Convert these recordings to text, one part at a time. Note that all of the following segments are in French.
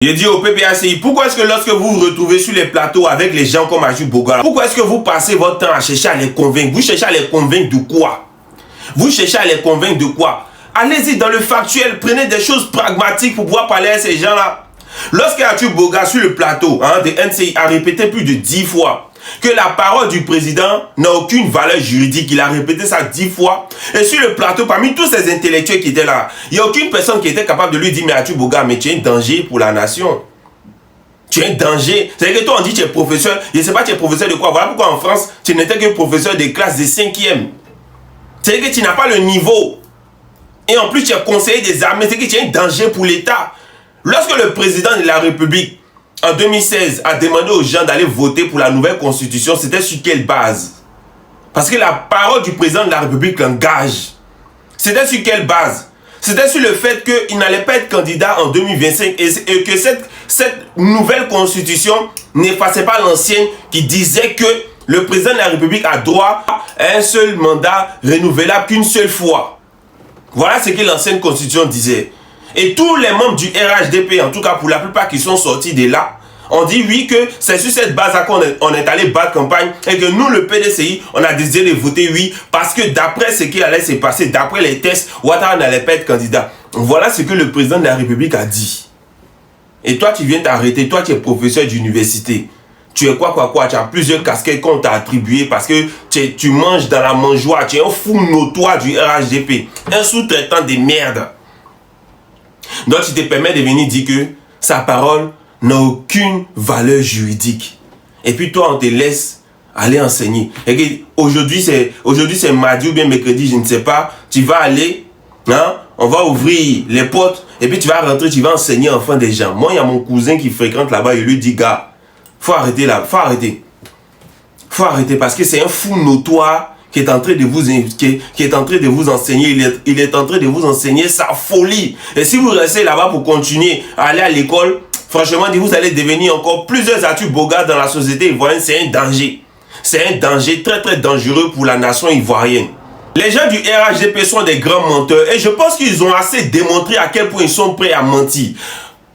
J'ai dit au PPACI, pourquoi est-ce que lorsque vous vous retrouvez sur les plateaux avec les gens comme Ajou Bogala, pourquoi est-ce que vous passez votre temps à chercher à les convaincre? Vous cherchez à les convaincre de quoi? Vous cherchez à les convaincre de quoi? Allez-y dans le factuel, prenez des choses pragmatiques pour pouvoir parler à ces gens-là. Lorsque Ajou Bogala sur le plateau de NCI a répété plus de 10 fois que la parole du président n'a aucune valeur juridique, il a répété ça 10 fois. Et sur le plateau, parmi tous ces intellectuels qui étaient là, il n'y a aucune personne qui était capable de lui dire, mais Ajou Bogala, mais tu es un danger pour la nation. Tu es un danger. C'est-à-dire que toi, on dit que tu es professeur, je ne sais pas, tu es professeur de quoi. Voilà pourquoi en France, tu n'étais que professeur de classe de 5e. C'est-à-dire que tu n'as pas le niveau. Et en plus, tu es conseiller des armées. C'est-à-dire que tu es un danger pour l'État. Lorsque le président de la République, en 2016, a demandé aux gens d'aller voter pour la nouvelle constitution, c'était sur quelle base? Parce que la parole du président de la République l'engage. C'était sur quelle base? C'était sur le fait qu'il n'allait pas être candidat en 2025 et que cette nouvelle constitution n'effaçait pas l'ancienne qui disait que le président de la République a droit à un seul mandat renouvelable qu'une seule fois. Voilà ce que l'ancienne constitution disait. Et tous les membres du RHDP, en tout cas pour la plupart qui sont sortis de là, ont dit oui que c'est sur cette base-là qu'on est allé battre campagne et que nous, le PDCI, on a décidé de voter oui parce que d'après ce qui allait se passer, d'après les tests, Ouattara n'allait pas être candidat. Voilà ce que le président de la République a dit. Et toi, tu viens t'arrêter, toi, tu es professeur d'université. Tu es quoi, tu as plusieurs casquettes qu'on t'a attribuées parce que tu manges dans la mangeoire, tu es un fou notoire du RHDP, un sous-traitant de merde. Donc tu te permets de venir dire que sa parole n'a aucune valeur juridique. Et puis toi, on te laisse aller enseigner. Et aujourd'hui c'est mardi ou bien mercredi, je ne sais pas. Tu vas aller, on va ouvrir les portes et puis tu vas rentrer, tu vas enseigner enfin des gens. Moi, il y a mon cousin qui fréquente là-bas, il lui dit, gars, faut arrêter là, faut arrêter. Faut arrêter parce que c'est un fou notoire qui est en train de vous enseigner, il est en train de vous enseigner sa folie. Et si vous restez là-bas pour continuer à aller à l'école, franchement, vous allez devenir encore plusieurs Ajou Bogala dans la société ivoirienne. C'est un danger. C'est un danger très très dangereux pour la nation ivoirienne. Les gens du RHDP sont des grands menteurs et je pense qu'ils ont assez démontré à quel point ils sont prêts à mentir.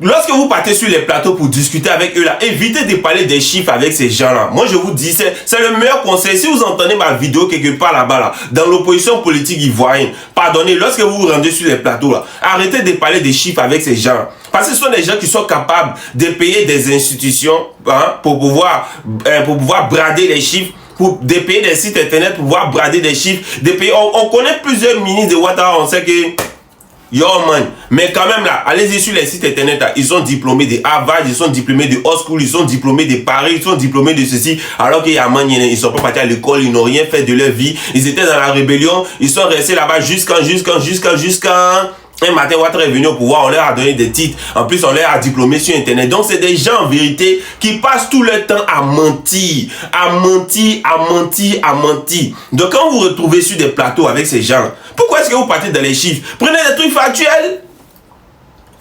Lorsque vous partez sur les plateaux pour discuter avec eux là, évitez de parler des chiffres avec ces gens-là. Moi, je vous dis, c'est le meilleur conseil. Si vous entendez ma vidéo quelque part là-bas, là, dans l'opposition politique ivoirienne, pardonnez, lorsque vous vous rendez sur les plateaux là, arrêtez de parler des chiffres avec ces gens. Parce que ce sont des gens qui sont capables de payer des institutions pour pouvoir brader les chiffres, pour payer des sites internet pour pouvoir brader des chiffres, on connaît plusieurs ministres de Ouattara, on sait que yo man, mais quand même là, allez-y sur les sites internet là, ils sont diplômés de Harvard, ils sont diplômés de High School, ils sont diplômés de Paris, ils sont diplômés de ceci, alors qu'il y a man, ils sont pas partis à l'école, ils n'ont rien fait de leur vie, ils étaient dans la rébellion, ils sont restés là-bas jusqu'à un matin, Ouattara est venu au pouvoir, on leur a donné des titres, en plus on leur a diplômé sur internet. Donc c'est des gens en vérité qui passent tout leur temps à mentir. Donc quand vous vous retrouvez sur des plateaux avec ces gens, pourquoi est-ce que vous partez dans les chiffres? Prenez des trucs factuels.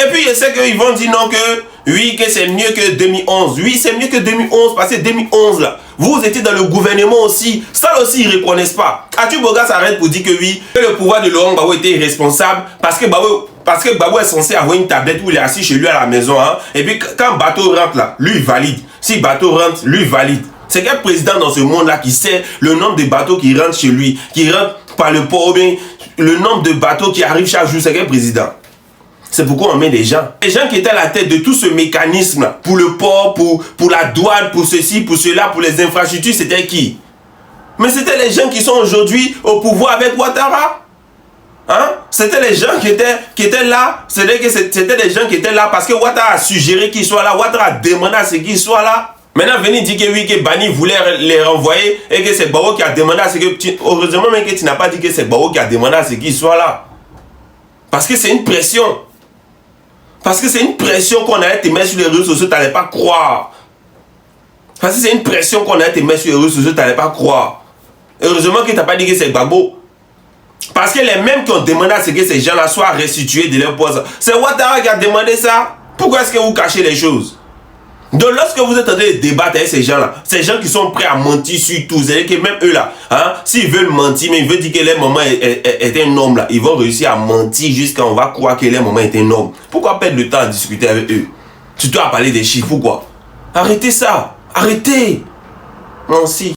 Et puis je sais qu'ils vont dire non que oui, que c'est mieux que 2011. Oui, c'est mieux que 2011 parce que 2011 là, vous étiez dans le gouvernement aussi. Ça aussi, ils ne reconnaissent pas. Ajou Bogala s'arrête pour dire que oui, que le pouvoir de Laurent Gbagbo était irresponsable parce que Gbagbo est censé avoir une tablette où il est assis chez lui à la maison. Et puis quand Bateau rentre là, lui il valide. Si Bateau rentre, lui il valide. C'est quel président dans ce monde-là qui sait le nombre de bateaux qui rentrent chez lui, qui rentrent par le port, ou bien le nombre de bateaux qui arrivent chaque jour? C'est quel président? C'est pourquoi on met des gens. Les gens qui étaient à la tête de tout ce mécanisme pour le port, pour la douane, pour ceci, pour cela, pour les infrastructures, c'était qui? Mais c'était les gens qui sont aujourd'hui au pouvoir avec Ouattara. C'était les gens qui étaient là. C'était les gens qui étaient là parce que Ouattara a suggéré qu'ils soient là. Ouattara a demandé à ce qu'ils soient là. Maintenant, venez dire que oui, que Bani voulait les renvoyer et que c'est Gbagbo qui a demandé à ce que... Heureusement même que tu n'as pas dit que c'est Gbagbo qui a demandé à ce qu'ils soient là. Parce que c'est une pression. Parce que c'est une pression qu'on allait te mettre sur les réseaux sociaux, tu n'allais pas croire. Parce que c'est une pression qu'on allait te mettre sur les réseaux sociaux, tu n'allais pas croire. Heureusement que tu n'as pas dit que c'est Gbagbo. Parce que les mêmes qui ont demandé à ce que ces gens-là soient restitués de leur poste, c'est Ouattara qui a demandé ça. Pourquoi est-ce que vous cachez les choses? Donc lorsque vous êtes en train de débattre avec ces gens-là, ces gens qui sont prêts à mentir sur tout, c'est-à-dire que même eux là, s'ils veulent mentir, mais ils veulent dire que leur maman est un homme là, ils vont réussir à mentir jusqu'à on va croire que leur maman est un homme. Pourquoi perdre le temps à discuter avec eux? Tu dois parler des chiffres, pourquoi? Arrêtez ça. Arrêtez. Merci.